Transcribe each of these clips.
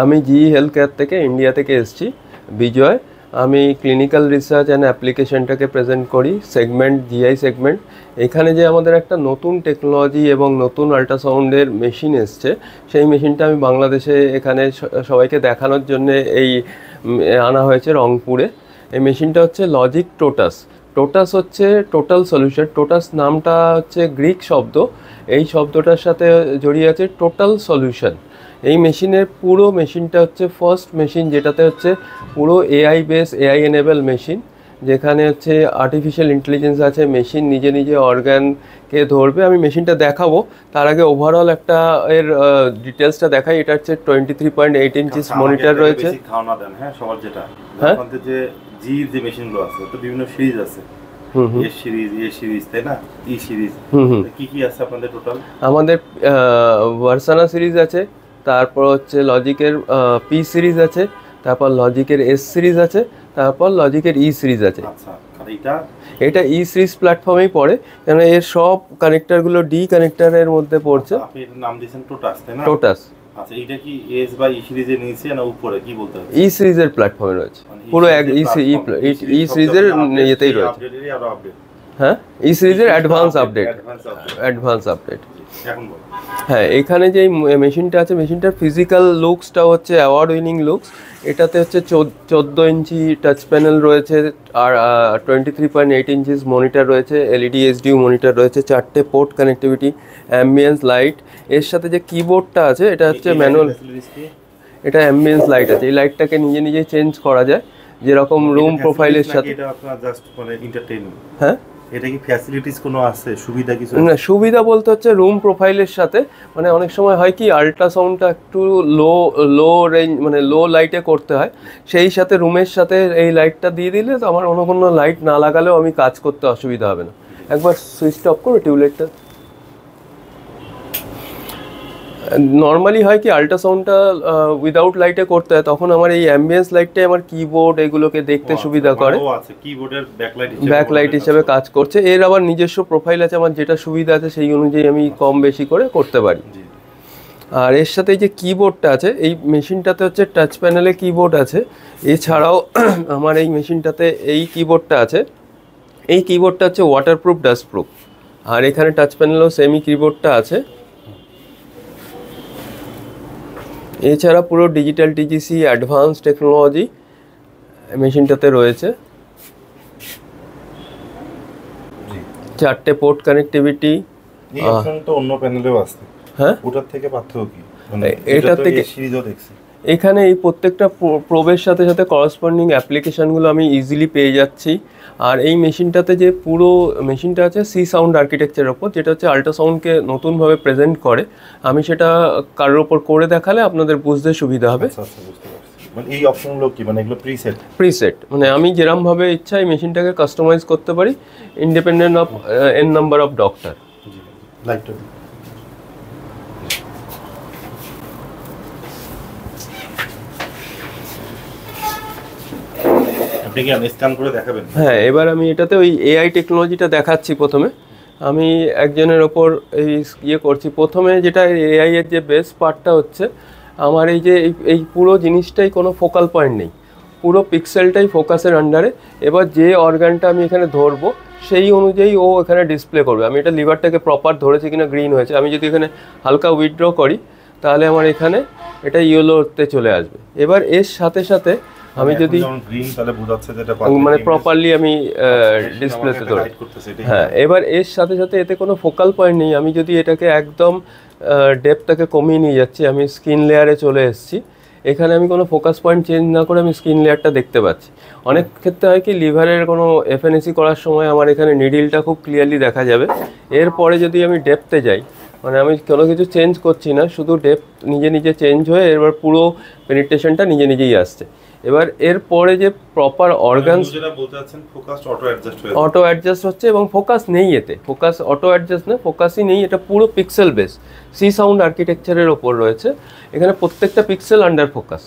আমি জি health care থেকে India থেকে এসেছি বিজয়। আমি ক্লিনিক্যাল রিসার্চ অ্যান্ড অ্যাপ্লিকেশনটাকে প্রেজেন্ট করি সেগমেন্ট জিআই সেগমেন্ট। এখানে যে আমাদের একটা নতুন টেকনোলজি এবং নতুন আল্ট্রাসাউন্ডের মেশিন এসছে, সেই মেশিনটা আমি বাংলাদেশে এখানে সবাইকে দেখানোর জন্য এই আনা হয়েছে রংপুরে। এই মেশিনটা হচ্ছে লজিক টোটাস। টোটাস হচ্ছে টোটাল সলিউশন। টোটাস নামটা হচ্ছে গ্রিক শব্দ, এই শব্দটার সাথে জড়িয়ে আছে টোটাল সলিউশন। এই পুরো মেশিনটা হচ্ছে ফার্স্ট মেশিন যেটাতে হচ্ছে পুরো AI base AI enable machine, যেখানে হচ্ছে আর্টিফিশিয়াল ইন্টেলিজেন্স আছে। মেশিন নিজে নিজে অর্গানকে ধরবে। আমি মেশিনটা দেখাবো, তার আগে ওভারঅল একটা এর ডিটেলসটা দেখাই। এটা হচ্ছে 23.8 ইঞ্চিস মনিটর রয়েছে। হ্যাঁ, সবার যেটা হ্যাঁ, যে জির যে মেশিনগুলো আছে তো বিভিন্ন সিরিজ আছে, এ সিরিজ তাই না, ই সিরিজ, কি কি আছে আপনাদের টোটাল? আমাদের ভার্সানা সিরিজ আছে, তারপর হচ্ছে লজিকের পি সিরিজ আছে, তারপর লজিকের এস সিরিজ আছে, তারপর লজিকের ই সিরিজ আছে। আচ্ছা, আর এটা ই সিরিজ প্ল্যাটফর্মেই পড়ে, কেন এর সব কানেক্টরগুলো ডি কানেক্টরের মধ্যে পড়ছে। আপনি এর নাম দিয়েছেন টোটাস তাই না? টোটাস। আচ্ছা, এটা কি এস বা ই সিরিজের নিচে না উপরে, কি বলতে হবে? ই সিরিজের প্ল্যাটফর্মে রয়েছে, পুরো এক ই সিরিজের ইয়েতেই রয়েছে। হ্যাঁ, ই সিরিজের অ্যাডভান্স আপডেট। হ্যাঁ, এখানে যে মেশিনটা আছে, মেশিনটার ফিজিক্যাল লুকসটা হচ্ছে অ্যাওয়ার্ড উইনিং লুকস। এটাতে হচ্ছে 14 ইঞ্চি টাচ প্যানেল রয়েছে, আর 23.8 ইঞ্চিস মনিটর রয়েছে, এলইডি এইচডিউ মনিটর রয়েছে, 4টে পোর্ট কানেক্টিভিটি, অ্যাম্বিয়েন্স লাইট। এর সাথে যে কিবোর্ডটা আছে এটা হচ্ছে ম্যানুয়াল। এটা অ্যাম্বিয়েন্স লাইট আছে, এই লাইটটাকে নিজে নিজেই চেঞ্জ করা যায়, যেরকম রুম প্রোফাইলের সাথে। এটা আপনারা জাস্ট মানে এন্টারটেইনমেন্ট। হ্যাঁ, এটা কি ফ্যাসিলিটিস কোনো আছে, সুবিধা কিছু? না, সুবিধা বলতে হচ্ছে রুম প্রোফাইলের সাথে, মানে অনেক সময় হয় কি আল্ট্রাসাউন্ডটা একটু লো রেঞ্জ মানে লো লাইটে করতে হয়, সেই সাথে রুমের সাথে এই লাইটটা দিয়ে দিলে তো আমার অন্য কোনো লাইট না লাগালেও আমি কাজ করতে অসুবিধা হবে না। একবার সুইচটা অফ করো টিউবলাইটটা। নর্মালি হয় কি আল্ট্রাসাউন্ডটা উইদাউট লাইটে করতে হয়, তখন আমার এই অ্যাম্বিয়েন্স লাইটটাই আমার কিবোর্ড এগুলোকে দেখতে সুবিধা করে, কিবোর্ডের ব্যাকলাইট হিসেবে কাজ করছে। এর আবার নিজস্ব প্রোফাইল আছে, আমার যেটা সুবিধা আছে সেই অনুযায়ী আমি কম বেশি করে করতে পারি। আর এর সাথে এই যে কিবোর্ডটা আছে, এই মেশিনটাতে হচ্ছে টাচ প্যানেলে কিবোর্ড আছে। এছাড়াও আমার এই মেশিনটাতে এই কিবোর্ডটা আছে, এই কিবোর্ডটা হচ্ছে ওয়াটারপ্রুফ ডাস্টপ্রুফ। আর এখানে টাচ প্যানেলেও সেমি কিবোর্ডটা আছে। এছাড়া পুরো ডিজিটাল টিজিসি অ্যাডভান্স টেকনোলজি মেশিনটাতে রয়েছে, 4টে পোর্ট কানেক্টিভিটি। এই অপশন তো অন্য প্যানেলেও আছে। হ্যাঁ, ওটার থেকে পার্থক্য কি? মানে এটার থেকে সিরিজও দেখছি এখানে এই প্রত্যেকটা প্রোবের সাথে সাথে করসপন্ডিং অ্যাপ্লিকেশানগুলো আমি ইজিলি পেয়ে যাচ্ছি। আর এই মেশিনটাতে যে পুরো মেশিনটা আছে সি সাউন্ড আর্কিটেকচারের ওপর, যেটা হচ্ছে আল্ট্রাসাউন্ডকে নতুনভাবে প্রেজেন্ট করে। আমি সেটা কারোর ওপর করে দেখালে আপনাদের বুঝতে সুবিধা হবে। আচ্ছা, বুঝতে পারছি। মানে এই অপশনগুলো কি, মানে এগুলো প্রিসেট, মানে আমি যেরকমভাবে ইচ্ছা এই মেশিনটাকে কাস্টমাইজ করতে পারি, independent of N number of doctor. লাইটটা আপনি কি স্ক্যান করে দেখাবেন? হ্যাঁ, এবার আমি এটাতে ওই এআই টেকনোলজিটা দেখাচ্ছি। প্রথমে আমি একজনের ওপর এই করছি। প্রথমে যেটা এআই এর যে বেস পার্টটা হচ্ছে, আমার এই পুরো জিনিসটাই কোনো ফোকাল পয়েন্ট নেই, পুরো পিক্সেলটাই ফোকাসের আন্ডারে। এবার যে অর্গানটা আমি এখানে ধরবো সেই অনুযায়ী ও এখানে ডিসপ্লে করবে। আমি এটা লিভারটাকে প্রপার ধরেছি কিনা গ্রিন হয়েছে, আমি যদি এখানে হালকা উইথড্র করি তাহলে আমার এখানে এটা ইয়েলোতে চলে আসবে। এবার এর সাথে সাথে আমি যদি গ্রিন তাহলে বোঝাচ্ছে যেটা মানে প্রপারলি আমি ডিসপ্লেতে ধরে। হ্যাঁ, এবার এর সাথে সাথে এতে কোনো ফোকাল পয়েন্ট নেই। আমি যদি এটাকে একদম ডেপথটাকে কমিয়ে নিয়ে যাচ্ছি, আমি স্কিন লেয়ারে চলে এসেছি, এখানে আমি কোনো ফোকাস পয়েন্ট চেঞ্জ না করে আমি স্কিন লেয়ারটা দেখতে পাচ্ছি। অনেক ক্ষেত্রে হয় কি লিভারের কোনো এফএনএসি করার সময় আমার এখানে নিডিলটা খুব ক্লিয়ারলি দেখা যাবে। এরপরে যদি আমি ডেপথে যাই, মানে আমি কোনো কিছু চেঞ্জ করছি না, শুধু ডেপথ নিজে নিজে চেঞ্জ হয়ে এবার পুরো পেনিট্রেশনটা নিজে নিজেই আসছে। এবার এরপরে যে প্রপার অর্গানস অটো অ্যাডজাস্ট হচ্ছে, এবং ফোকাস নেই এতে, ফোকাস অটো অ্যাডজাস্ট না, ফোকাসই নেই, এটা পুরো পিক্সেল বেস সি সাউন্ড আর্কিটেকচারের ওপর রয়েছে। এখানে প্রত্যেকটা পিক্সেল আন্ডার ফোকাস।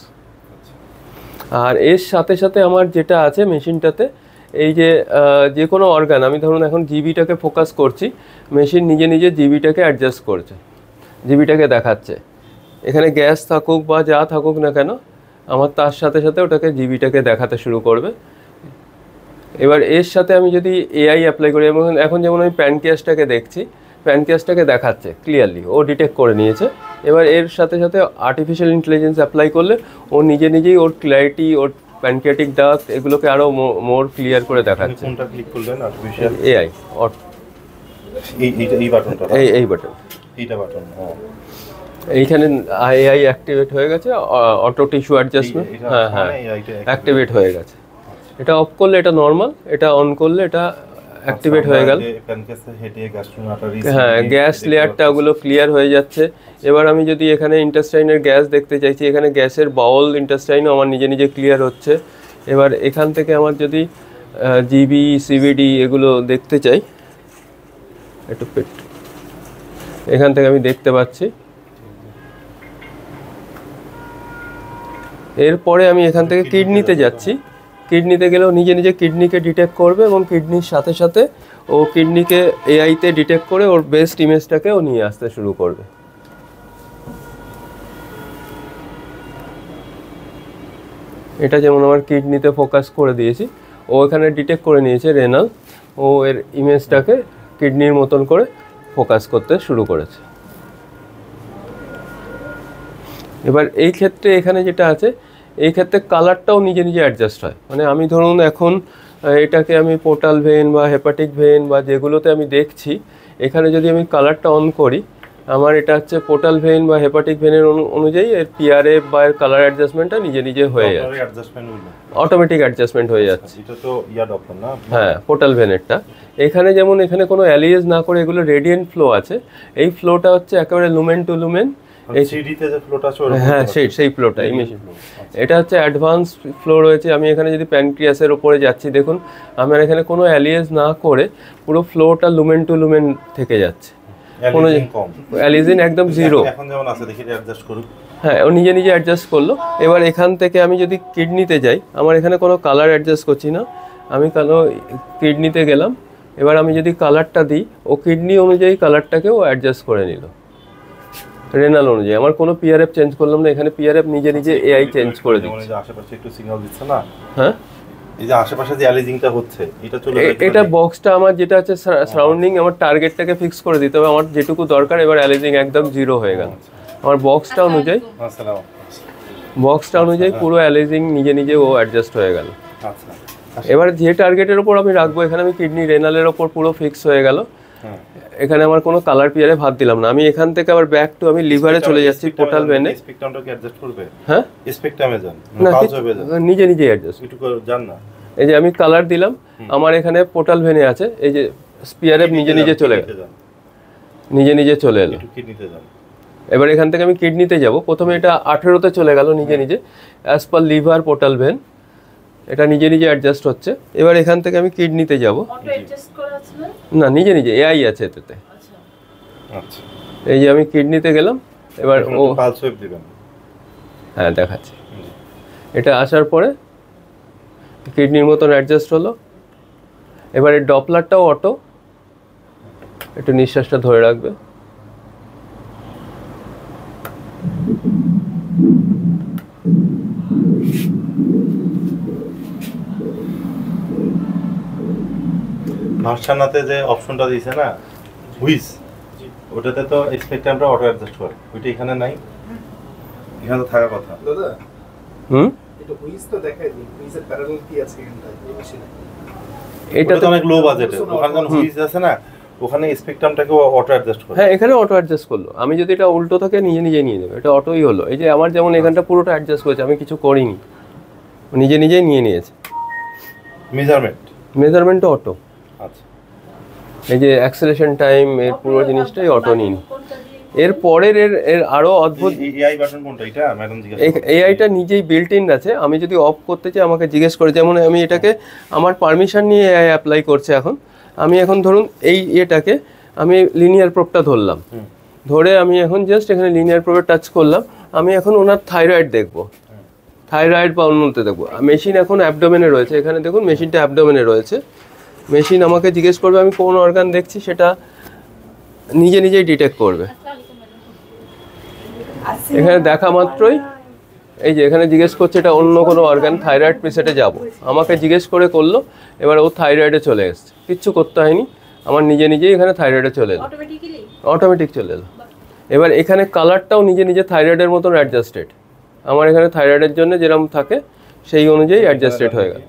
আর এর সাথে সাথে আমার যেটা আছে মেশিনটাতে, এই যে কোনো অর্গান, আমি ধরুন এখন জিবিটাকে ফোকাস করছি, মেশিন নিজে নিজে জিবিটাকে অ্যাডজাস্ট করছে, জিবিটাকে দেখাচ্ছে। এখানে গ্যাস থাকুক বা যা থাকুক না কেন, আমার তার সাথে সাথে ওটাকে জিবিটাকে দেখাতে শুরু করবে। এবার এর সাথে আমি যদি এআই অ্যাপ্লাই করি, এবং এখন যেমন আমি প্যানকেসটাকে দেখছি, প্যানকেসটাকে দেখাচ্ছে ক্লিয়ারলি, ও ডিটেক্ট করে নিয়েছে। এবার এর সাথে সাথে আর্টিফিশিয়াল ইন্টেলিজেন্স অ্যাপ্লাই করলে ও নিজে নিজেই ওর ক্ল্যারিটি, ওর প্যানকেটিক ডাক্ট এগুলোকে আরও মোর ক্লিয়ার করে দেখাচ্ছে। কোনটা ক্লিক করলেন? আর্টিফিশিয়াল এআই, এই বাটনটা, এই বাটন, এইটা বাটন। হ্যাঁ, এইখানে এআই অ্যাক্টিভেট হয়ে গেছে, অটো টিস্যু অ্যাডজাস্টমেন্ট, হ্যাঁ হ্যাঁ অ্যাক্টিভেট হয়ে গেছে। এটা অফ করলে এটা নর্মাল, এটা অন করলে এটা অ্যাক্টিভেট হয়ে গেল। হ্যাঁ, গ্যাস লেয়ারটা ওগুলো ক্লিয়ার হয়ে যাচ্ছে। এবার আমি যদি এখানে ইন্টেস্টাইনের গ্যাস দেখতে চাইছি, এখানে গ্যাসের বাউল ইন্টেস্টাইনও আমার নিজে নিজে ক্লিয়ার হচ্ছে। এবার এখান থেকে আমার যদি জিবি সিবিডি এগুলো দেখতে চাই, একটু পেট, এখান থেকে আমি দেখতে পাচ্ছি। এরপরে আমি এখান থেকে কিডনিতে যাচ্ছি, কিডনিতে গেলেও নিজে নিজে কিডনিকে ডিটেক্ট করবে, এবং কিডনির সাথে সাথে ও কিডনিকে এআইতে ডিটেক্ট করে ওর বেস্ট ইমেজটাকে ও নিয়ে আসতে শুরু করবে। এটা যেমন আমার কিডনিতে ফোকাস করে দিয়েছি, ও এখানে ডিটেক্ট করে নিয়েছে রেনাল, ও এর ইমেজটাকে কিডনির মতন করে ফোকাস করতে শুরু করেছে। এবার এই ক্ষেত্রে এখানে যেটা আছে, এই ক্ষেত্রে কালারটাও নিজে নিজে অ্যাডজাস্ট হয়। মানে আমি ধরুন এখন এটাকে আমি পোর্টাল ভেন বা হেপাটিক ভেন বা যেগুলোতে আমি দেখছি, এখানে যদি আমি কালারটা অন করি, আমার এটা হচ্ছে পোর্টাল ভেন বা হেপাটিক ভেনের অনুযায়ী এর পিআরএফ বা এর কালার অ্যাডজাস্টমেন্ট নিজে নিজে হয়ে যাচ্ছে, অটোমেটিক অ্যাডজাস্টমেন্ট হয়ে যাচ্ছে। এটা তো ইয়া ডক্টর না? হ্যাঁ, পোর্টাল ভেনেরটা। এখানে যেমন এখানে কোনো অ্যালিয়েজ না করে এগুলো রেডিয়েন্ট ফ্লো আছে, এই ফ্লোটা হচ্ছে একেবারে লুমেন টু লুমেন। হ্যাঁ, সেই ফ্লোটা এই মেশিন। এটা হচ্ছে অ্যাডভান্স ফ্লো রয়েছে। আমি এখানে যদি প্যানক্রিয়াসের ওপরে যাচ্ছি, দেখুন আমার এখানে কোনো অ্যালিয়েজ না করে পুরো ফ্লোটা লুমেন টু লুমেন থেকে যাচ্ছে, কোনো অ্যালিজিন একদম জিরো। এখন যেমন আছে দেখি অ্যাডজাস্ট করুন। হ্যাঁ, ও নিজে নিজে অ্যাডজাস্ট করলো। এবার এখান থেকে আমি যদি কিডনিতে যাই, আমার এখানে কোনো কালার অ্যাডজাস্ট করছি না, আমি কিডনিতে গেলাম। এবার আমি যদি কালারটা দিই, ও কিডনি অনুযায়ী কালারটাকেও অ্যাডজাস্ট করে নিল রেনাল অনুযায়ী। আমার কোনো পিআরএফ চেঞ্জ করলাম না, এখানে পিআরএফ নিজে নিজে এআই চেঞ্জ করে দিচ্ছে। আশেপাশে একটু সিগন্যাল দিচ্ছে না? হ্যাঁ, এই যে আশেপাশে যে অ্যালিজিংটা হচ্ছে, এটা চলে যায়, এটা বক্সটা আমার যেটা আছে সারাউন্ডিং, আমার টার্গেটটাকে ফিক্স করে দিতে হবে, আমার যেটুকু দরকার। এবার অ্যালিজিং একদম জিরো হয়ে গেল। আমার বক্সটা অনুযায়ী পুরো অ্যালিজিং নিজে নিজে ও অ্যাডজাস্ট হয়ে গেল। আচ্ছা, এবার যে টার্গেটের ওপর আমি রাখবো, এখানে আমি কিডনি রেনালের ওপর পুরো ফিক্স হয়ে গেল। এখানে আমার কোনো কালার পিয়ারে ভাত দিলাম না। আমি এখান থেকে আবার ব্যাক টু আমি লিভারে চলে যাচ্ছি, পোর্টাল ভেনে। স্পেকট্রামটাকে অ্যাডজাস্ট করবে? হ্যাঁ, স্পেকট্রামে যান না, পালস হবে যান, নিজে নিজে অ্যাডজাস্ট একটু জান না। এই যে আমি কালার দিলাম, আমার এখানে পোর্টাল ভেনে আছে, এই যে স্পিয়ারএফ নিজে নিজে চলে গেল, নিজে নিজে চলে এলো। কিডনিতে যান। এবার এখান থেকে আমি কিডনিতে যাব। প্রথমে এটা 18তে চলে গেল নিজে নিজে, as per liver portal when, এটা নিজে নিজে অ্যাডজাস্ট হচ্ছে। এবার এখান থেকে আমি কিডনিতে যাব। না, নিজে নিজে এআই আছে এতে। আচ্ছা, এই যে আমি কিডনিতে গেলাম, এবার ও পালস ওয়েভ দিবেন। হ্যাঁ, দেখাচ্ছি। এটা আসার পরে কিডনির মতন অ্যাডজাস্ট হলো। এবার এই ডপলারটাও অটো, একটু নিঃশ্বাসটা ধরে রাখবে। ভার্সানাতে যে অপশনটা দিয়েছে না, হুইজ, ওটাতে তো স্পেকট্রামটা অটো অ্যাডজাস্ট করে, ওইটা এখানে নাই, এখানে তো থাকার কথা। দাদা, এটা হুইজ তো দেখাই দিন, হুইজের প্যারালাল কি আছে এখানটা এই মেশিনে? এটা তো অনেক লো বাজেটে, ওখানে যখন হুইজ আছে না, ওখানে স্পেকট্রামটাকে অটো অ্যাডজাস্ট করে। হ্যাঁ, এখানে অটো অ্যাডজাস্ট করলো। আমি যদি এটা উল্টো থাকে নিজে নিজে নিয়ে নেবে, এটা অটোই হলো। এই যে আমার যেমন এখানটা পুরোটা অ্যাডজাস্ট করেছে, আমি কিছু করিনি, নিজে নিজেই নিয়ে নিয়েছে। মেজারমেন্টটা অটো। আচ্ছা, এই যে অ্যাক্সেলারেশন টাইম, এর পুরো জিনিসটাই অটো নিন। এর পরের এর আরো অদ্ভুত এআই বাটন কোনটা? এটা ম্যাডাম জিজ্ঞাসা করছে। এআইটা নিজেই বিল্ট ইন আছে। আমি যদি অফ করতে চাই আমাকে জিজ্ঞেস করে, যেমন আমি এটাকে আমার পারমিশন নিয়ে এআই অ্যাপ্লাই করছে। আমি এখন ধরুন এই এটাকে আমি লিনিয়ার প্রোবটা ধরলাম, ধরে আমি এখন জাস্ট এখানে লিনিয়ার প্রোবে টাচ করলাম। আমি এখন ওনার থাইরয়েড দেখবো, থাইরয়েড বা অন্যতে দেখবো। মেশিন এখন অ্যাবডোমেনে রয়েছে, এখানে দেখুন মেশিনটা অ্যাবডোমেনে রয়েছে। মেশিন আমাকে জিজ্ঞেস করবে আমি কোন অর্গান দেখছি, সেটা নিজে নিজেই ডিটেক্ট করবে। এখানে দেখা মাত্রই এই যে এখানে জিজ্ঞেস করছে এটা অন্য কোনো অর্গান, থাইরয়েড প্রিসেটে যাব, আমাকে জিজ্ঞেস করলো, এবার ও থাইরয়েডে চলে এসছে, কিচ্ছু করতে হয়নি, আমার নিজে নিজেই এখানে থাইরয়েডে চলে এলো, অটোমেটিক চলে এলো। এবার এখানে কালারটাও নিজে নিজে থাইরয়েডের মতন অ্যাডজাস্টেড, আমার এখানে থাইরয়েডের জন্য যেরকম থাকে সেই অনুযায়ী অ্যাডজাস্টেড হয়ে গেল,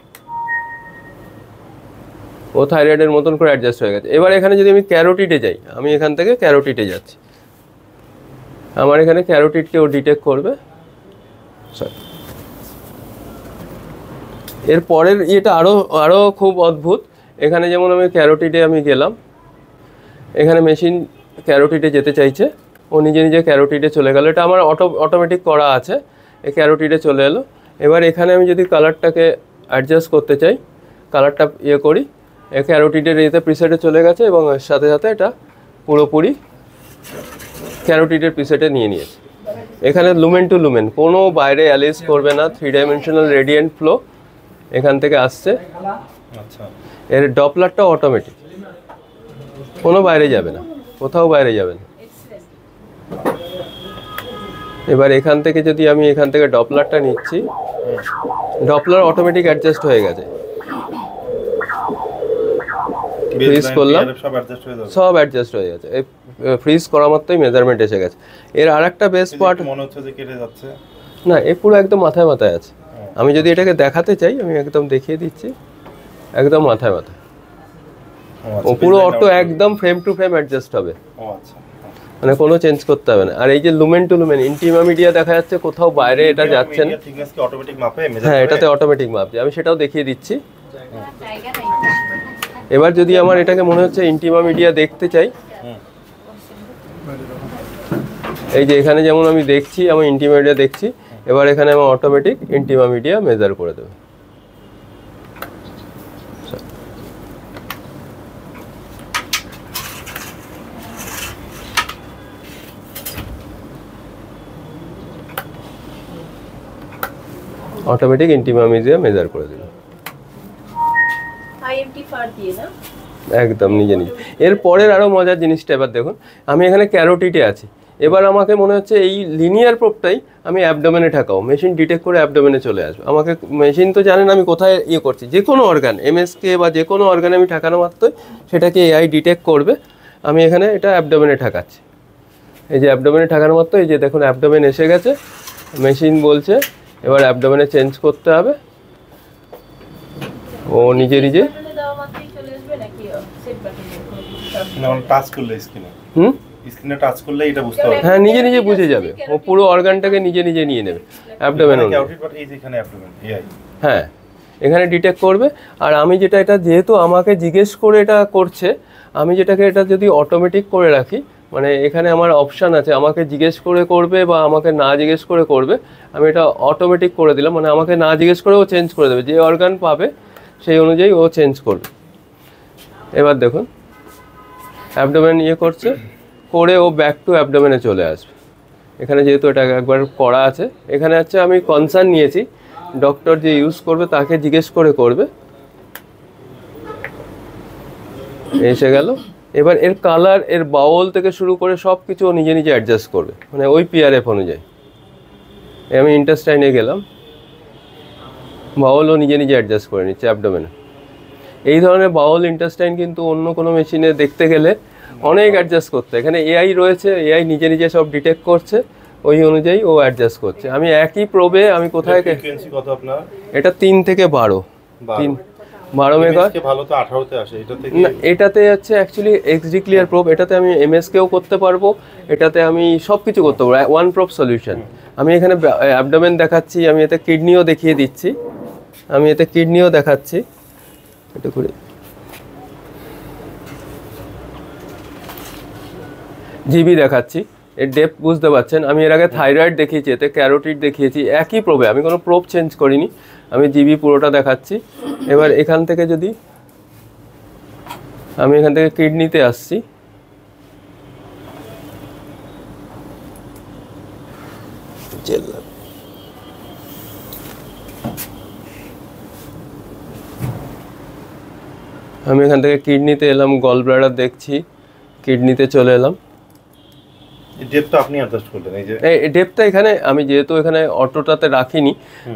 ও থাইরয়েডের মতন করে অ্যাডজাস্ট হয়ে গেছে। এবার এখানে যদি আমি ক্যারোটিডে যাই, আমি এখান থেকে ক্যারোটিডে যাচ্ছি, আমার এখানে ক্যারোটিডকে ও ডিটেক্ট করবে। এর পরের ইয়েটা আরও খুব অদ্ভুত। এখানে যেমন আমি ক্যারোটিডে আমি গেলাম, এখানে মেশিন ক্যারোটিডে যেতে চাইছে, ও নিজে নিজে ক্যারোটিডে চলে গেল, এটা আমার অটোমেটিক করা আছে, এই ক্যারোটিডে চলে এলো। এবার এখানে আমি যদি কালারটাকে অ্যাডজাস্ট করতে চাই, কালারটা ইয়ে করি, ক্যারোটিডের ইয়েতে প্রিসেটে চলে গেছে এবং এর সাথে সাথে এটা পুরোপুরি ক্যারোটিডের প্রিসেটে নিয়ে নিয়েছে। এখানে লুমেন টু লুমেন, কোনো বাইরে অ্যালিস করবে না, 3 ডাইমেনশনাল রেডিয়েন্ট ফ্লো এখান থেকে আসছে। আচ্ছা, এর ডপলারটা অটোমেটিক, কোনো বাইরে যাবে না, কোথাও বাইরে যাবে না। এবার এখান থেকে যদি আমি এখান থেকে ডপলারটা নিচ্ছি, ডপলার অটোমেটিক অ্যাডজাস্ট হয়ে গেছে, ফ্রিজ করলাম সব অ্যাডজাস্ট হয়ে গেছে, এই ফ্রিজ করা মাত্রই মেজারমেন্ট এসে গেছে। এর আরেকটা বেস্ট পার্ট, মনে হচ্ছে যে কেটে যাচ্ছে না এ পুরো একদম মাথায় মাথায় আছে। আমি যদি এটাকে দেখাতে চাই, আমি একদম দেখিয়ে দিচ্ছি, একদম মাথায় মাথায়, ও পুরো অটো একদম ফ্রেম টু ফ্রেম অ্যাডজাস্ট হবে, মানে কোনো চেঞ্জ করতে হবে না। আর এই যে lumen to lumen intima media দেখা যাচ্ছে, কোথাও বাইরে এটা যাচ্ছে না, হ্যাঁ এটাতে অটোমেটিক মাপছে, আমি সেটাও দেখিয়ে দিচ্ছি। এবার যদি আমার এটাকে মনে হচ্ছে ইন্টিমা মিডিয়া দেখতে চাই, এই যে এখানে যেমন আমি দেখছি, আমি ইন্টিমা মিডিয়া দেখছি, এবার এখানে আমার অটোমেটিক ইন্টিমা মিডিয়া মেজার করে দেবে। অটোমেটিক ইন্টিমা মিডিয়া মেজার করে দেবে একদম নিজে নিজে। এর পরের আরও মজার জিনিসটা এবার দেখুন, আমি এখানে ক্যারোটিডে আছি, এবার আমাকে মনে হচ্ছে এই লিনিয়ার প্রোবটাই আমি অ্যাবডোমেনে ঠাকাও, মেশিন ডিটেক্ট করে অ্যাবডোমেনে চলে আসবে। আমাকে মেশিন তো জানেন আমি কোথায় ইয়ে করছি, যে কোনো অর্গান এমএসকে বা যে কোনো অর্গানে আমি ঠাকানো মাত্রই সেটাকে এআই ডিটেক্ট করবে। আমি এখানে এটা অ্যাবডোমেনে ঠাকাচ্ছি, এই যে অ্যাবডোমেনে ঠাকানো মাত্র এই যে দেখুন অ্যাবডোমেন এসে গেছে, মেশিন বলছে এবার অ্যাবডোমেনে চেঞ্জ করতে হবে, ও নিজে নিজে হ্যাঁ নিজে নিজে বুঝে যাবে, ও পুরো অর্গানটাকে নিজে নিজে নিয়ে নেবে অ্যাবডোমেন। হ্যাঁ এখানে ডিটেক্ট করবে। আর আমি যেটা, এটা যেহেতু আমাকে জিজ্ঞেস করে এটা করছে, আমি যেটাকে এটা যদি অটোমেটিক করে রাখি, মানে এখানে আমার অপশান আছে আমাকে জিজ্ঞেস করে করবে বা আমাকে না জিজ্ঞেস করে করবে, আমি এটা অটোমেটিক করে দিলাম, মানে আমাকে না জিজ্ঞেস করে ও চেঞ্জ করে দেবে, যে অর্গান পাবে সেই অনুযায়ী ও চেঞ্জ করবে। এবার দেখুন অ্যাবডোমেন ইয়ে করছে, করে ও ব্যাক টু অ্যাবডোমেনে চলে আসবে। এখানে যেহেতু এটা একবার করা আছে, এখানে হচ্ছে আমি কনসার্ন নিয়েছি, ডক্টর যে ইউজ করবে তাকে জিজ্ঞেস করে করবে, এসে গেল। এবার এর কালার, এর বাউল থেকে শুরু করে সব কিছু ও নিজে নিজে অ্যাডজাস্ট করবে, মানে ওই পিআরএফ অনুযায়ী। আমি ইন্টেস্টাইনে গেলাম, বাউল ও নিজে নিজে অ্যাডজাস্ট করে নিচ্ছে অ্যাবডোমেনে। এই ধরনের বাউল ইন্টেস্টাইন কিন্তু অন্য কোনো মেশিনে দেখতে গেলে অনেক অ্যাডজাস্ট করতে, এখানে এআই রয়েছে, এআই নিজে নিজে সব ডিটেক্ট করছে, ওই অনুযায়ী ও অ্যাডজাস্ট করছে। আমি একই প্রবে আমি কোথায়, এটা 3 থেকে 12 12 মেগা, না এটাতে হচ্ছে অ্যাকচুয়ালি এক্সডি ক্লিয়ার প্রোব, এটাতে আমি এমএসকেও করতে পারবো, এটাতে আমি সব কিছু করতে পারবো, ওয়ান প্রোব সলিউশন। আমি এখানে অ্যাবডোমেন দেখাচ্ছি, আমি এতে কিডনিও দেখিয়ে দিচ্ছি, আমি এতে কিডনিও দেখাচ্ছি, এটা করে জিবি দেখাচ্ছি, এর ডেপথ বুঝতে পারছেন। আমি এর আগে থাইরয়েড দেখিয়েছি, এতে ক্যারোটিড দেখিয়েছি, একই প্রোবে, আমি কোনো প্রোব চেঞ্জ করিনি, আমি জিবি পুরোটা দেখাচ্ছি। এবার এখান থেকে যদি আমি এখান থেকে কিডনিতে আসছি, আমি এখান থেকে কিডনিতে এলাম, গল ব্লাডার দেখছি, কিডনিতে চলে এলাম, ডেপটা আপনি অ্যাডজাস্ট করলেন এই যে এই ডেপটা এখানে আমি যেহেতু এখানে অটোটাতে রাখিনি,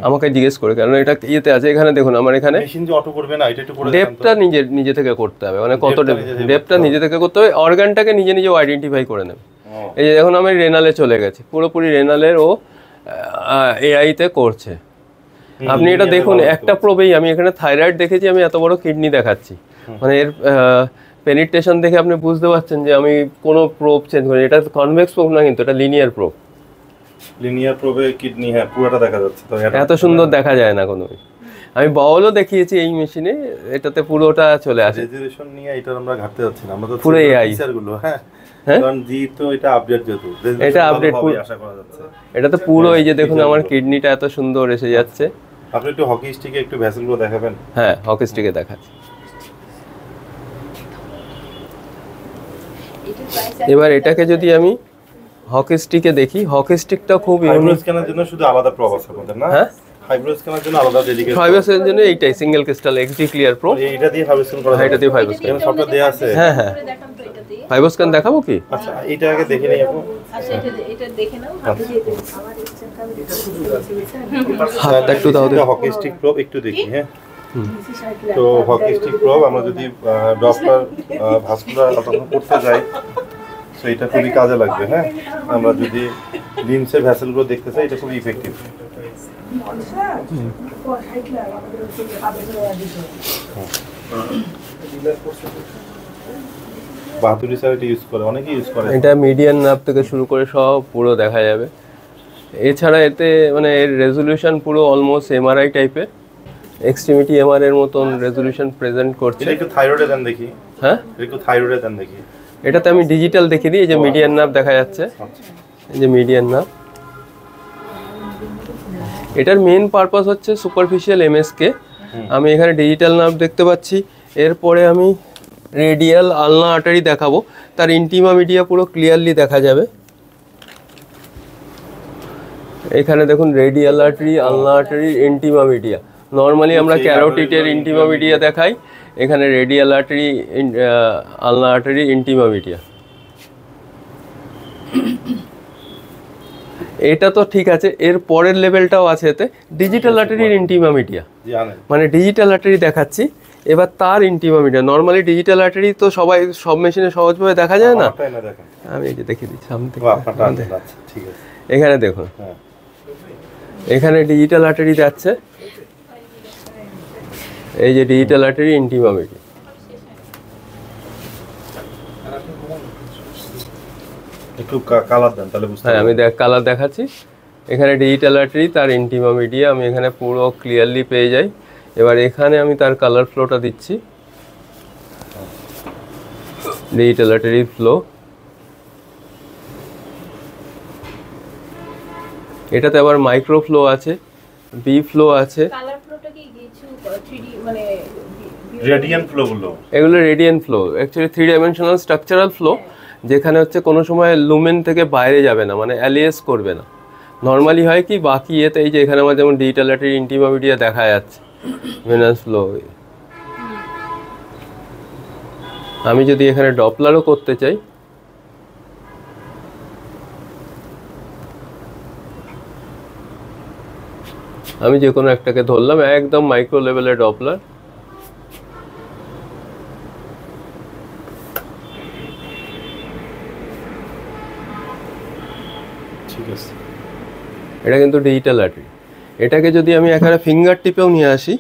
আমাকে জিজ্ঞেস করে, কারণ এটা ইয়েতে আছে। এখানে দেখুন আমার এখানে মেশিন যে অটো করবে না, এটা একটু করে ডেপটা নিজে থেকে করতে হবে, মানে কত ডেপটা নিজে থেকে করতে হবে, অর্গানটাকে নিজে আইডেন্টিফাই করে নেবে। এই যে দেখুন আমি রেনালে চলে গেছি, পুরোপুরি রেনালের ও এআই তে করছে। আপনি এটা দেখুন, একটা প্রোবেই আমি এখানে থাইরয়েড দেখেছি, আমি এত বড় কিডনি দেখাচ্ছি, মানে এর পেনিট্রেশন দেখে আপনি বুঝতে পারছেন যে আমি কোনো প্রোব চেঞ্জ করি। এটা কনভেক্স প্রোব না, কিন্তু এটা লিনিয়ার প্রোব। লিনিয়ার প্রোবে কিডনি, হ্যাঁ পুরোটা দেখা যাচ্ছে। তো এত সুন্দর দেখা যায় না কোনো। আমি বাউলও দেখিয়েছি এই মেশিনে, এটাতে পুরোটা চলে আসে। রেজুলেশন নিয়ে এটা আমরা ঘাটতে যাচ্ছি না, আমরা তো পুরো এআই গুলো। হ্যাঁ, কারণ জি তো এটা আপডেট যেহেতু এটা আপডেট আশা করা যাচ্ছে। এটা তো পুরো এই যে দেখুন আমার কিডনিটা এত সুন্দর এসে যাচ্ছে। আপনি একটু হকি স্টিকে একটু ভেসেলগুলো দেখাবেন? হ্যাঁ, হকি স্টিকে দেখাচ্ছি। এবার এটাকে যদি আমি হকি স্টিকে দেখি, হকি স্টিকটা খুব ইউনিক। স্ক্যানের জন্য শুধু আলাদা প্রব আছে আপনাদের না? হ্যাঁ, ফাইব্রো স্ক্যানের জন্য আলাদা ডেডিকেটেড। ফাইব্রো স্ক্যানের জন্য এইটাই single crystal XD clear pro. এইটা দিয়ে ফাইব্রো স্ক্যান করা যায়? এটা দিয়ে ফাইব্রো স্ক্যান সবটা দেয়া আছে। হ্যাঁ হ্যাঁ, ফাইব্রো স্ক্যান দেখাবো কি? আচ্ছা, এটা আগে দেখে নেই আপু। আচ্ছা, এটা দেখে নাও। আমার ইচ্ছাটা আমি এটা সুযোগ আছে। হাতটা একটু দাও দেখি। হকি স্টিক প্রব একটু দেখি। হ্যাঁ, তো হকি স্টিক প্রব আমরা যদি ডপলার ভাস্কুলার অটোগ্রাফ করতে যাই, তো এটা খুবই কাজে লাগবে। হ্যাঁ, আমরা যদি লিমসের ভেসেলগুলো দেখতে চাই, এটা খুবই ইফেক্টিভ। বাহাদুরি স্যার এটা ইউজ করে, অনেকেই ইউজ করে। এটা মিডিয়ান নার্ভ থেকে শুরু করে সব পুরো দেখা যাবে। এছাড়া এতে মানে এর রেজলিউশন পুরো অলমোস্ট এমআরআই টাইপের, এক্সট্রিমিটি এমআর এর মতন রেজলিউশন প্রেজেন্ট করছে। এটা একটু থাইরয়েডে দেন দেখি। হ্যাঁ, একটু থাইরয়েডে দেন দেখি। এটাতে আমি ডিজিটাল দেখিয়ে দিই। এই যে মিডিয়ান নার্ভ দেখা যাচ্ছে, এই যে মিডিয়ান নার্ভ। এটার মেইন পারপাস হচ্ছে সুপারফিশিয়াল এমএসকে। আমি এখানে ডিজিটাল নার্ভ দেখতে পাচ্ছি। এরপরে আমি রেডিয়াল আলনা আর্টারি দেখাবো, তার ইন্টিমা মিডিয়া পুরো ক্লিয়ারলি দেখা যাবে। এখানে দেখুন রেডিয়াল আর্টারি, আলনা আর্টারি, ইন্টিমা মিডিয়া। নর্মালি আমরা ক্যারোটিডের ইন্টিমা মিডিয়া দেখাই, এখানে রেডিয়াল আর্টারি, আলনা আর্টারি, ইন্টিমা মিডিয়া। এটা তো ঠিক আছে, এর পরের লেভেলটাও আছে এতে, ডিজিটাল আর্টারির ইন্টিমা মিডিয়া। মানে ডিজিটাল আর্টারি দেখাচ্ছি, এবার তার intima media. Normally digital artery তো সব মেশিনে সহজভাবে দেখা যায় না। আমি এই যে দেখিয়ে দিচ্ছি সামনে থেকে। এখানে দেখুন, এখানে ডিজিটাল আর্টারি যাচ্ছে, এই যে ডিজিটাল আর্টারি, ইন্টিমা মিডিয়া। একটু কালার দেন তাহলে বুঝতে হ্যাঁ, আমি কালার দেখাচ্ছি। এখানে ডিজিটাল আর্টারি, তার ইন্টিমা মিডিয়া আমি এখানে পুরো ক্লিয়ারলি পেয়ে যাই। এবার এখানে আমি তার কালার ফ্লোটা দিচ্ছি, ডিজিটাল আর্টারি ফ্লো। এটাতে আবার মাইক্রো ফ্লো আছে, বি ফ্লো আছে। কালার ফ্লোটা কি কিছু 3D মানে রেডিয়েন্ট ফ্লো গুলো, এগুলো radiant flow, actually 3 dimensional structural flow, যেখানে হচ্ছে কোনো সময় লুমেন থেকে বাইরে যাবে না, মানে অ্যালিয়েস করবে না। নর্মালি হয় কি, বাকি এতে এই যে এখানে আমার যেমন ডিজিটাল আর্টারি, ইন্টিমা মিডিয়া দেখা যাচ্ছে, ভেনাস ফ্লো। আমি যদি এখানে ডপলারও করতে চাই, আমি যে কোনো একটাকে ধরলাম, একদম মাইক্রো লেভেলের ডপলার। ঠিক আছে, এটা কিন্তু ডিজিটাল আর্টারি। এটাকে যদি আমি এখানে ফিঙ্গার টিপেও নিয়ে আসি,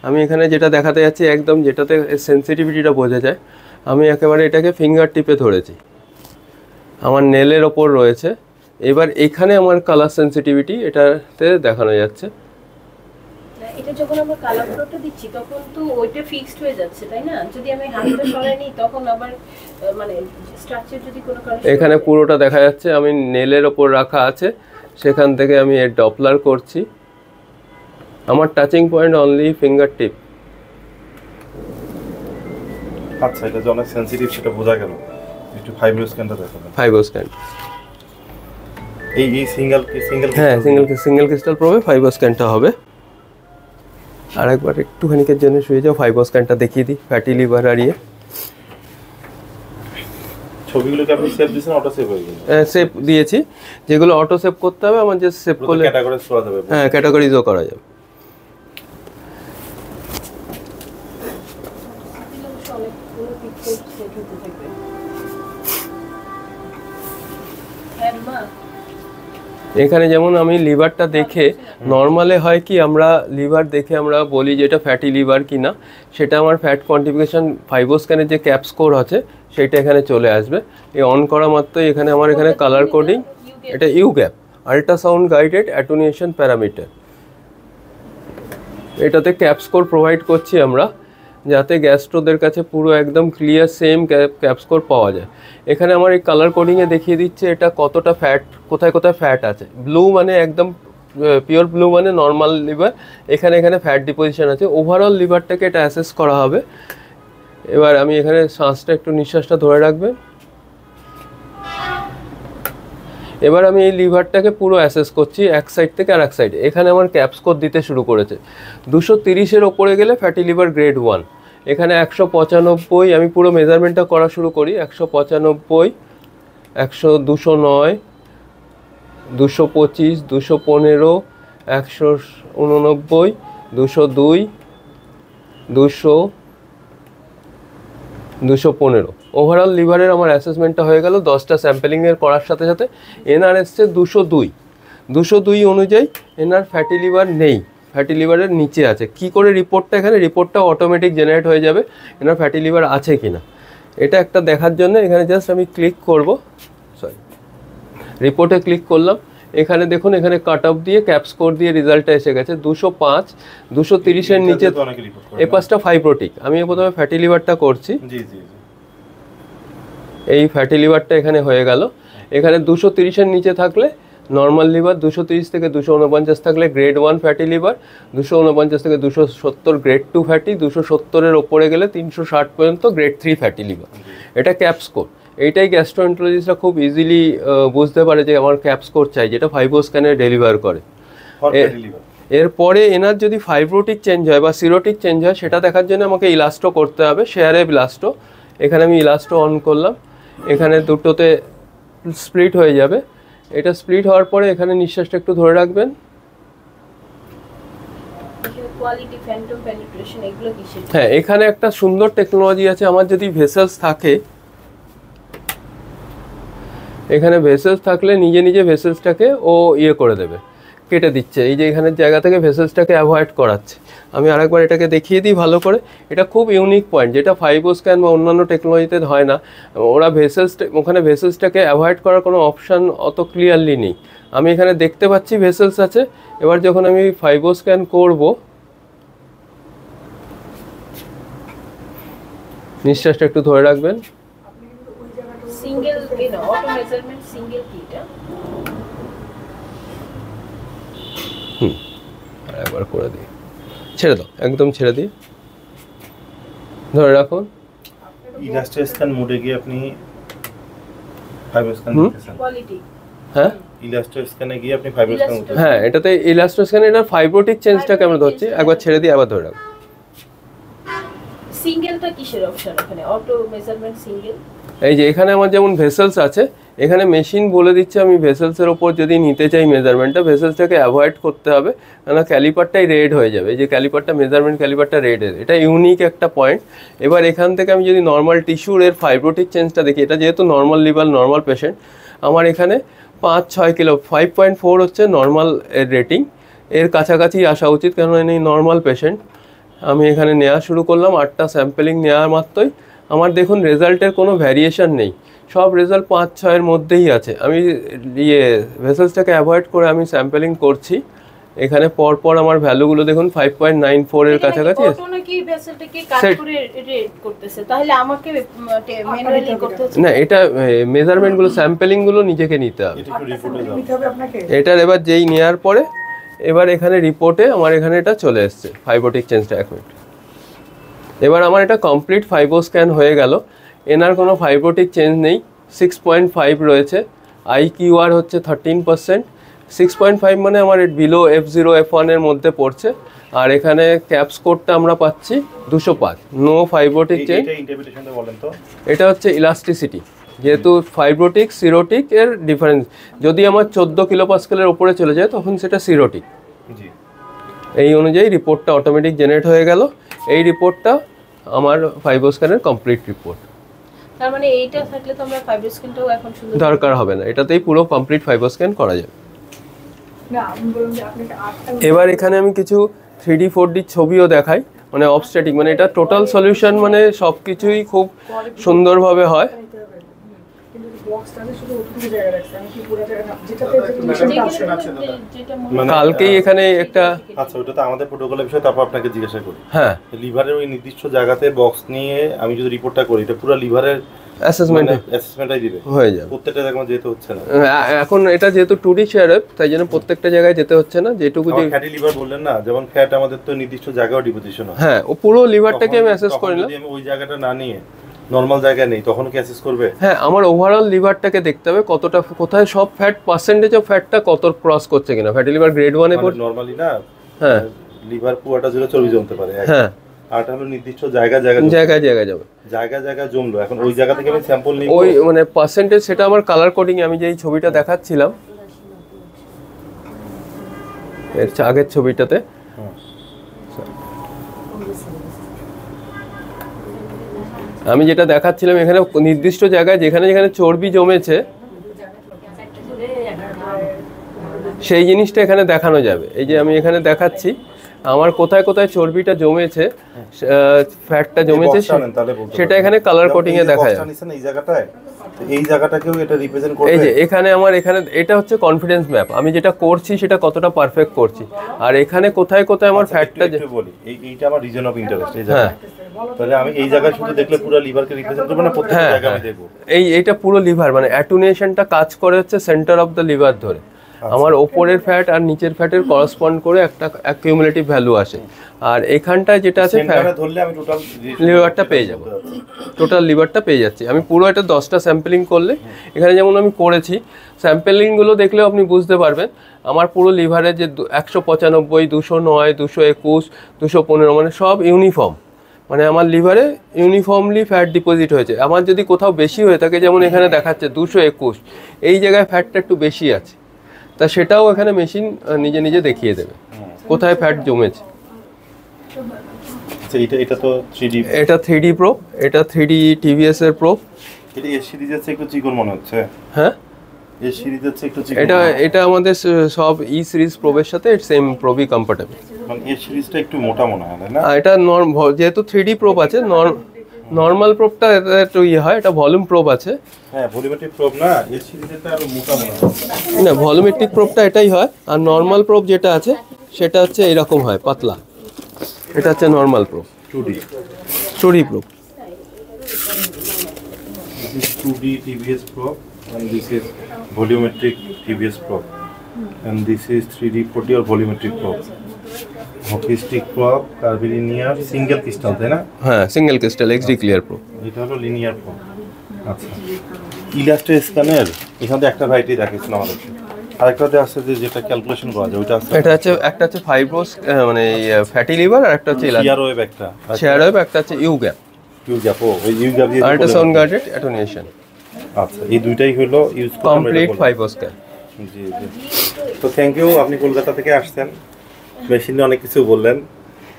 আমি এখানে যেটা দেখাতে যাচ্ছি একদম যেটাতে সেন্সিটিভিটিটা বোঝা যায়, আমি একেবারে এটাকে ফিঙ্গার টিপে ধরেছি, আমার নেলের ওপর রয়েছে। এবার এখানে আমার কালার সেন্সিটিভিটি এটাতে দেখানো যাচ্ছে। এটা যখন আমরা কালার ফ্লোটা দিচ্ছি তখন তো ওইটা ফিক্সড হয়ে যাচ্ছে, তাই না? যদি আমি হাতটা সরাই নিই তখন আবার মানে স্ট্রাকচার যদি কোনো কারণে এখানে পুরোটা দেখা যাচ্ছে, আমি নেলের ওপর রাখা আছে, সেখান থেকে আমি এর ডপলার করছি। আমার টাচিং পয়েন্ট অনলি ফিঙ্গার টিপ। আচ্ছা, এটা যে অনেক সেনসিটিভ সেটা বোঝা গেল। একটু ফাইব্রো স্ক্যানটা দেখাবেন। ফাইব্রো স্ক্যান, এই সিঙ্গেল হ্যাঁ, সিঙ্গেল ক্রিস্টাল প্রবে ফাইব্রো স্ক্যানটা হবে। আর একবার একটুখানিকের জন্য শুয়ে যাও, ফাইব্রো স্ক্যানটা দেখিয়ে দিই, ফ্যাটি লিভার আর ইয়ে। ছবিগুলোকে আপনি সেভ দিয়েছেন, অটো সেভ হয়ে গেল? সেভ দিয়েছি, যেগুলো অটো সেভ করতে হবে আমার যে সেভ করলে ক্যাটাগরাইজ করা যাবে। হ্যাঁ, ক্যাটাগরিজও করা যাবে। এখানে যেমন আমি লিভারটা দেখে, নর্মালে হয় কি আমরা লিভার দেখে আমরা বলি যে এটা ফ্যাটি লিভার কিনা, সেটা আমার ফ্যাট কোয়ান্টিফিকেশন ফাইবোস্ক্যানের যে ক্যাপ স্কোর আছে সেটা এখানে চলে আসবে। এই অন করা মাত্রই এখানে আমার এখানে কালার কোডিং, এটা U gap ultrasound guided attenuation parameter, এটাতে ক্যাপ স্কোর প্রোভাইড করছি আমরা, যাতে গ্যাস্ট্রোদের কাছে পুরো একদম ক্লিয়ার সেম ক্যাপ স্কোর পাওয়া যায়। এখানে আমার এই কালার কোডিংয়ে দেখিয়ে দিচ্ছে এটা কতটা ফ্যাট, কোথায় কোথায় ফ্যাট আছে। ব্লু মানে একদম পিওর ব্লু মানে নর্মাল লিভার, এখানে ফ্যাট ডিপোজিশন আছে। ওভারঅল লিভারটাকে এটা অ্যাসেস করা হবে। এবার আমি এখানে নিঃশ্বাসটা ধরে রাখবে। এবার আমি এই লিভারটাকে পুরো অ্যাসেস করছি এক সাইড থেকে আর এক সাইডে। এখানে আমার ক্যাপ স্কোর দিতে শুরু করেছে, 230-এর ওপরে গেলে ফ্যাটি লিভার গ্রেড 1। এখানে 195, আমি পুরো মেজারমেন্টটা করা শুরু করি। 195, 209, 225, 215, 189, 202, 200, 215। ওভারঅল লিভারের আমার অ্যাসেসমেন্টটা হয়ে গেল 10টা স্যাম্পেলিংয়ের করার সাথে সাথে। এনআর এসছে 202 অনুযায়ী এনআর ফ্যাটি লিভার নেই, ফ্যাটি লিভারের নিচে আছে। কি করে রিপোর্টটা, এখানে রিপোর্টটা অটোমেটিক জেনারেট হয়ে যাবে এনার ফ্যাটি লিভার আছে কিনা, এটা একটা দেখার জন্য এখানে জাস্ট আমি ক্লিক করব, রিপোর্টে ক্লিক করলাম। এখানে দেখুন, এখানে কাট অফ দিয়ে ক্যাপ স্কোর দিয়ে রেজাল্টটা এসে গেছে 205, 230-এর নিচে। এই পাঁচটা ফাইব্রোটিক, আমি প্রথমে ফ্যাটি লিভারটা করছি। এই ফ্যাটি লিভারটা এখানে হয়ে গেল। এখানে 230-এর নিচে থাকলে নর্মাল লিভার, 230 থেকে 249 থাকলে গ্রেড 1 ফ্যাটি লিভার, 249 থেকে 270 গ্রেড 2 ফ্যাটি, 270-এর ওপরে গেলে 360 পর্যন্ত গ্রেড 3 ফ্যাটি লিভার। এটা ক্যাপ স্কোর। এইটাই গ্যাস্ট্রোএন্টারোলজিস্টরা খুব ইজিলি বুঝতে পারে যে আমার ক্যাপ স্কোর চাই, যেটা ফাইবোস্ক্যানে ডেলিভার করে। এরপরে এনার যদি ফাইব্রোটিক চেঞ্জ হয় বা সিরোটিক চেঞ্জ হয় সেটা দেখার জন্য আমাকে ইলাস্ট্রো করতে হবে, শেয়ারে ইলাস্ট্রো। এখানে আমি ইলাস্ট্রো অন করলাম, এখানে দুটোতে স্প্লিট হয়ে যাবে। এটা স্প্লিট হওয়ার পরে এখানে নিঃশ্বাসটা একটু ধরে রাখবেন। হ্যাঁ, এখানে একটা সুন্দর টেকনোলজি আছে। আমার যদি ভেসেলস থাকে, এখানে ভেসেলস থাকলে নিজে নিজে ভেসেলসটাকে ও করে দেবে, কেটে দিচ্ছে। এই যে এখানের জায়গা থেকে ভেসেলসটাকে অ্যাভয়েড করাচ্ছে। আমি আরেকবার এটাকে দেখিয়ে দিই ভালো করে। এটা খুব ইউনিক পয়েন্ট, যেটা ফাইবোস্ক্যান বা অন্যান্য টেকনোলজিতে হয় না। ওরা ওখানে ভেসেলসটাকে অ্যাভয়েড করার কোনো অপশান অত ক্লিয়ারলি নেই। আমি এখানে দেখতে পাচ্ছি ভেসেলস আছে। এবার যখন আমি ফাইবোস্ক্যান করব, নিঃশ্বাসটা একটু ধরে রাখবেন। সিঙ্গেল অটো মেজারমেন্ট, সিঙ্গেল কিটা একবার করে দিই, ছেড়ে দাও, একদম ছেড়ে দিই, ধরে রাখুন। ইলাস্ট্রো স্ক্যান মোডে গিয়ে আপনি ফাইবোস্ক্যান দেখতেছেন। কোয়ালিটি, হ্যাঁ, ইলাস্ট্রো স্ক্যানে গিয়ে আপনি ফাইবোস্ক্যান দেখতেছেন। হ্যাঁ, এটাতে ইলাস্ট্রো স্ক্যানে এটা ফাইব্রোটিক চেঞ্জটাকে আমরা ধরছি। একবার ছেড়ে দিই, আবার ধরে রাখুন। সিঙ্গেলটা কিসের অপশন এখানে? Auto measurement single. এই যে এখানে আমার যেমন ভেসেলস আছে, এখানে মেশিন বলে দিচ্ছে আমি ভেসেলসের ওপর যদি নিতে চাই মেজারমেন্টটা, ভেসেলসটাকে অ্যাভয়েড করতে হবে, কেননা ক্যালিপারটাই রেড হয়ে যাবে। এই যে ক্যালিপারটা, মেজারমেন্ট ক্যালিপারটা রেড, এটা ইউনিক একটা পয়েন্ট। এবার এখান থেকে আমি যদি নর্মাল টিস্যুর এর ফাইব্রোটিক চেঞ্জটা দেখি, এটা যেহেতু নর্মাল লিভার, নর্মাল পেশেন্ট, আমার এখানে 5-6 কিলো, 5.4 হচ্ছে নর্মাল এর রেটিং। এর কাছাকাছি আসা উচিত, কেননা এই নর্মাল পেশেন্ট। আমি এখানে নেওয়া শুরু করলাম, 8টা স্যাম্পেলিং নেওয়ার মাত্রই আমার দেখুন রেজাল্টের কোনো ভ্যারিয়েশন নেই, সব রেজাল্ট 5-6-এর মধ্যেই আছে। আমি ভেসেলসটাকে অ্যাভয়েড করে আমি স্যাম্পেলিং করছি। এখানে পরপর আমার ভ্যালুগুলো দেখুন 5.94 এর কাছাকাছি আছে। অটো নাকি ভেসেলটাকে কাট করে রেড করতেছে, তাহলে আমাকে ম্যানুয়ালি করতে হচ্ছে না? এটা মেজারমেন্টগুলো, স্যাম্পেলিংগুলো নিজেকে নিতে হবে। এটার এবার যেই নেওয়ার পরে এবার এখানে রিপোর্টে আমার এখানে এটা চলে এসছে ফাইব্রোটিক চেঞ্জটা। 1 মিনিট। এবার আমার এটা কমপ্লিট ফাইবোস্ক্যান হয়ে গেল। এনার কোনো ফাইব্রোটিক চেঞ্জ নেই, 6.5 রয়েছে। IQR হচ্ছে 13%। 6.5 মানে আমার বিলো F0 F1 এর মধ্যে পড়ছে। আর এখানে ক্যাপ স্কোরটা আমরা পাচ্ছি 205, নো ফাইব্রোটিক চেঞ্জ। এটা হচ্ছে ইলাস্টিসিটি। যেহেতু ফাইব্রোটিক সিরোটিক এর ডিফারেন্স, যদি আমার 14 কিলোপাস্কেলের ওপরে চলে যায় তখন সেটা সিরোটিক। জি, এই অনুযায়ী রিপোর্টটা অটোমেটিক জেনারেট হয়ে গেল। এই রিপোর্টটা আমার ফাইব্রোস্ক্যানের কমপ্লিট রিপোর্ট। তার মানে এইটা থাকলে তো আমরা ফাইব্রোস্ক্যানটাও এখন সুন্দর দরকার হবে না, এটাতেই পুরো কমপ্লিট ফাইব্রোস্ক্যান করা যাবে। না আমি বললাম যে আপনাকে আটটা এবার এখানে আমি কিছু 3D 4D ছবিও দেখাই, মানে অবস্ট্যাটিক, মানে এটা টোটাল সলিউশন, মানে সব কিছুই খুব সুন্দরভাবে হয়। নিতে হবে। কিন্তু বক্সটাতে শুধু ওটুকু জায়গা রাখছে, আমি কি পুরো জায়গা যেটাতে মেশিনটা আছে যেটা মানে কালকেই এখানে একটা, আচ্ছা ওটা তো আমাদের প্রোটোকলের বিষয়, তারপর আপনাকে জিজ্ঞাসা করি। হ্যাঁ, লিভারের ওই নির্দিষ্ট জায়গাতে বক্স নিয়ে আমি যদি রিপোর্টটা করি, এটা পুরো লিভারের অ্যাসেসমেন্ট অ্যাসেসমেন্টই দিবে হয়ে যাবে। প্রত্যেকটা জায়গায় যেতে হচ্ছে না। এখন এটা যেহেতু 2D শেয়ার, তাই জন্য প্রত্যেকটা জায়গায় যেতে হচ্ছে না, যেটুকু যে ফ্যাটি লিভার বললেন না, যেমন ফ্যাট আমাদের তো নির্দিষ্ট জায়গায় ডিপোজিশন হয়। হ্যাঁ, ও পুরো লিভারটাকে আমি অ্যাসেস করে নিলাম। যদি আমি ওই জায়গাটা না নিয়ে নরমাল জায়গায় নেই, তখন কি অ্যাসেস করবে? হ্যাঁ, আমার ওভারঅল লিভারটাকে দেখতে হবে কতটা, কোথায় সব ফ্যাট, পার্সেন্টেজ অফ ফ্যাটটা কত ক্রস করছে কিনা। ফ্যাটি লিভার গ্রেড 1 এ পড়ছে। নরমালি না, হ্যাঁ লিভার পুরোটা জুড়ে চর্বি জমতে পারে, হ্যাঁ, আর এটা হলো নির্দিষ্ট জায়গায় জায়গায় জায়গায় জায়গায় যাবে। জায়গায় জমলো। এখন ওই জায়গা থেকে আমি স্যাম্পল নিব, ওই মানে পার্সেন্টেজ, সেটা আমার কালার কোডিং, আমি যে এই ছবিটা দেখাচ্ছিলাম এর আগের ছবিটাতে, আমি যেটা দেখাচ্ছিলাম এখানে নির্দিষ্ট জায়গায় যেখানে যেখানে চর্বি জমেছে সেই জিনিসটা এখানে দেখানো যাবে। এই যে আমি এখানে দেখাচ্ছি আমার কোথায় কোথায় চর্বিটা জমেছে, ফ্যাটটা জমেছে, সেটা এখানে কালার কোডিং এ দেখা যায়। এই জায়গাটায়, এই জায়গাটাকেও এটা রিপ্রেজেন্ট করবে। এই যে এখানে আমার এখানে এটা হচ্ছে কনফিডেন্স ম্যাপ, আমি যেটা করছি সেটা কতটা পারফেক্ট করছি, আর এখানে কোথায় কোথায় আমার ফ্যাটটা, একটু বলি, এইটা আমার রিজন অফ ইন্টারেস্ট। এই জায়গা, তাহলে আমি এই জায়গায় শুধু দেখলে পুরো লিভারকে রিপ্রেজেন্ট করব না, প্রত্যেকটা জায়গা আমি দেখব। এইটা পুরো লিভার, মানে অ্যাটুনেশনটা কাজ করে হচ্ছে সেন্টার অফ দ্য লিভার ধরে। আমার ওপরের ফ্যাট আর নিচের ফ্যাটের করসপন্ড করে একটা অ্যাকিউমুলেটিভ ভ্যালু আসে, আর এখানটায় যেটা আছে ফ্যাট ধরলে আমি টোটাল লিভারটা পেয়ে যাব, টোটাল লিভারটা পেয়ে যাচ্ছি আমি পুরো। এটা 10টা স্যাম্পলিং করলে, এখানে যেমন আমি করেছি স্যাম্পলিংগুলো দেখলেও আপনি বুঝতে পারবেন আমার পুরো লিভারে যে 195, 209, 221, 215, মানে সব ইউনিফর্ম, মানে আমার লিভারে ইউনিফর্মলি ফ্যাট ডিপোজিট হয়েছে। আমার যদি কোথাও বেশি হয়ে থাকে, যেমন এখানে দেখাচ্ছে 221, এই জায়গায় ফ্যাটটা একটু বেশি আছে, তা সেটাও এখানে মেশিন নিজে নিজে দেখিয়ে দেবে কোথায় ফ্যাট জমেছে। এটা তো 3D, এটা 3D প্রোব, এটা 3D TVS এর প্রোব। এটা এর সিরিজের চেয়ে একটু চিকন মনে হচ্ছে। হ্যাঁ, এর সিরিজের চেয়ে একটু চিকন। এটা আমাদের সব ই সিরিজ প্রোবের সাথে সেম প্রোবই কম্পাটেবল। মানে এর সিরিজটা একটু মোটা মনে হয় না? এটা যেহেতু 3D প্রোব আছে, নরমাল প্রোবটা একটু ইয়ে হয়, এটা ভলিউম প্রোব আছে। হ্যাঁ, ভলিউমেট্রিক প্রোব না, এর সিরিজটা আরো মোটা মনে হয়। না, ভলিউমেট্রিক প্রোবটা এটাই হয়, আর নরমাল প্রোব যেটা আছে সেটা হচ্ছে এরকম হয়, পাতলা। এটা হচ্ছে normal probe, 2D probe. This is 2D TVS probe, and this is volumetric TVS probe, and this is 3D 4D or volumetric probe. Hockey stick probe, curvilinear, single crystal, তাই না? হ্যাঁ, single crystal XD clear probe. এটা হলো linear probe. আচ্ছা, illustrate স্ক্যানের এখানে একটা variety দেখাচ্ছিল আমাদেরকে, আরেকটাতে আছে যেটা ক্যালকুলেশন করা যায়, ওইটা আছে। এটা হচ্ছে একটা হচ্ছে ফাইব্রোস, মানে ফ্যাটি লিভার, আর একটা হচ্ছে শেয়ার ওয়েভ, একটা শেয়ার ওয়েভ, একটা হচ্ছে ইউ গ্যাপ, ওই ইউ গ্যাপ দিয়ে, আর একটা সাউন্ড গার্ডেড অ্যাটোনিয়েশন। আচ্ছা, এই দুইটাই হলো ইউজ কমপ্লিট ফাইব্রোস্ক্যান। জি জি। তো থ্যাংক ইউ, আপনি কলকাতা থেকে আসছেন, মেশিনে অনেক কিছু বললেন।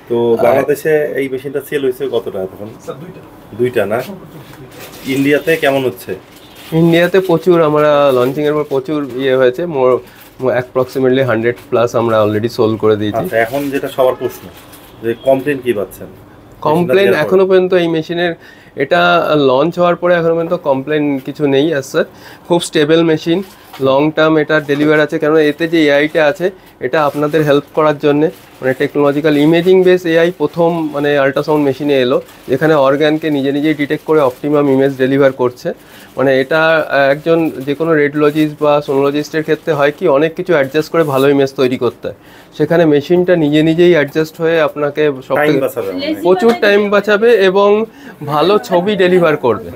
তো বাংলাদেশে এই মেশিনটা সেল হয়েছে কতটা এখন? দুইটা না? ইন্ডিয়াতে কেমন হচ্ছে? ইন্ডিয়াতে প্রচুর, আমরা লঞ্চিং এর পর প্রচুর ইয়ে হয়েছে, মোর অ্যাপ্রক্সিমেটলি 100+ আমরা অলরেডি সোল করে দিয়েছি। আচ্ছা, এখন যেটা সবার প্রশ্ন, যে কমপ্লেন কি পাচ্ছেন? কমপ্লেন এখনো পর্যন্ত এই মেশিনের, এটা লঞ্চ হওয়ার পরে এখনো পর্যন্ত কমপ্লেন কিছু নেই অ্যাজ সাচ। খুব স্টেবল মেশিন, লং টার্ম এটা ডেলিভার আছে, কেন এতে যে এআইটা আছে এটা আপনাদের হেল্প করার জন্যে, মানে টেকনোলজিক্যাল ইমেজিং বেস এআই প্রথম মানে আল্ট্রাসাউন্ড মেশিনে এলো, যেখানে অর্গ্যানকে নিজে নিজেই ডিটেক্ট করে অপটিমাম ইমেজ ডেলিভার করছে। মানে এটা একজন যে কোনো রেডিওলজিস্ট বা সোনোলজিস্টের ক্ষেত্রে হয় কি অনেক কিছু অ্যাডজাস্ট করে ভালো ইমেজ তৈরি করতে হয়, সেখানে মেশিনটা নিজে নিজেই অ্যাডজাস্ট হয়ে আপনাকে সব প্রচুর টাইম বাঁচাবে এবং ভালো ছবি ডেলিভার করবে।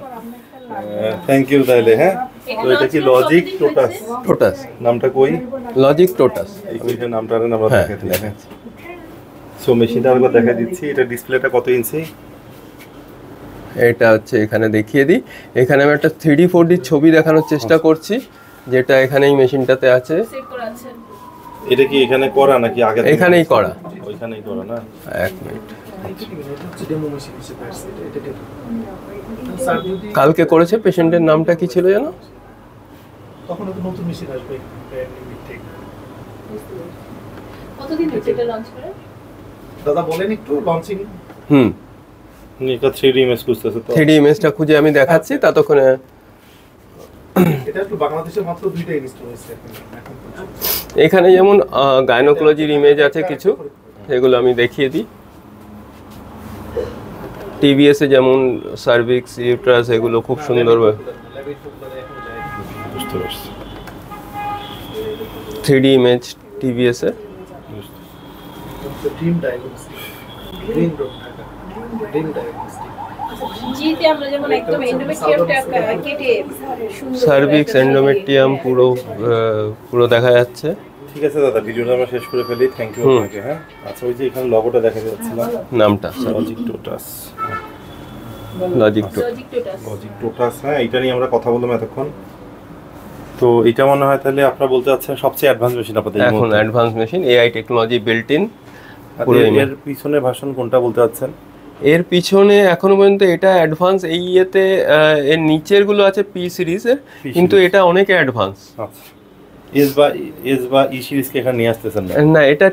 Thank you. তাহলে হ্যাঁ, তো এটা কি লজিক টোটাস? টোটাস নামটা কই? লজিক টোটাস, এইখানে নামটা আমরা দেখাতে দিই। সো মেশিনটা আরেকবার দেখা দিচ্ছি। এটা ডিসপ্লেটা কত ইঞ্চি? এটা হচ্ছে এখানে দেখিয়ে দিই, এখানে আমি একটা 3D 4D ছবি দেখানোর চেষ্টা করছি, যেটা এখানে এই মেশিনটাতে আছে। সেট করা আছে। এটা কি এখানে করা নাকি আগে থেকে? এখানেই করা। ওইখানেই করা না? এক মিনিট, এটা হচ্ছে ডেমো মেশিন হিসেবে আসছে, এটা ডেমো। স্যার যদি কালকে করেছে, পেশেন্টের নামটা কি ছিল জানো? তখন তো নতুন মেশিন আসবে ঠিক। কতদিন হচ্ছে এটা লঞ্চ করে? দাদা বলেন একটু লঞ্চিং। এটা 3D ইমেজ খুঁজতেছে তো। 3D ইমেজটা খুঁজে আমি দেখাচ্ছি, ততক্ষণে এটা একটু বাংলাদেশে মাত্র 2টা ইনস্টল হয়েছে এখন পর্যন্ত। এখানে যেমন গাইনোকোলজির ইমেজ আছে কিছু, সেগুলো আমি দেখিয়ে দিই। টিভিএসে যেমন সার্ভিক্স, ইউট্রাস, এগুলো খুব সুন্দর বুঝতে পারছি। 3D ইমেজ টিভিএসে। Dream diagnostic, green road Dhaka, dream diagnostic. জিতে আমরা যেমন একদম এন্ডোমেট্রিয়ামটা কেটে সুন্দর সার্ভিক্স, এন্ডোমেট্রিয়াম পুরো দেখা যাচ্ছে। ঠিক আছে দাদা, ভিডিওটা আমরা শেষ করে ফেলি। থ্যাংক ইউ আপনাকে। হ্যাঁ আচ্ছা, ওই যে এখানে লগোটা দেখা যাচ্ছিল, নামটা লজিক টোটাস। লজিক লজিক টোটাস, হ্যাঁ এটা নিয়ে আমরা কথা বললাম এতক্ষণ। তো এটা মনে হয় তাহলে আপনারা বলতে চাচ্ছেন সবচেয়ে অ্যাডভান্স মেশিন আপনাদের এই এখন মুহূর্তে। Advance machine, AI technology built in. এর পিছনে ভার্সন কোনটা বলতে চাচ্ছেন? এর পিছনে এখনো পর্যন্ত এটা অ্যাডভান্স, এই ইয়েতে এর নিচের গুলো আছে পি সিরিজের, কিন্তু এটা অনেক অ্যাডভান্স। আচ্ছা, এস বা ই সিরিজকে এখানে নিয়ে আসতেছেন না? না, এটা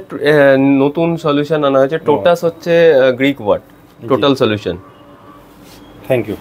নতুন সলিউশন আনা হয়েছে। টোটাস হচ্ছে Greek word, total solution. Thank you.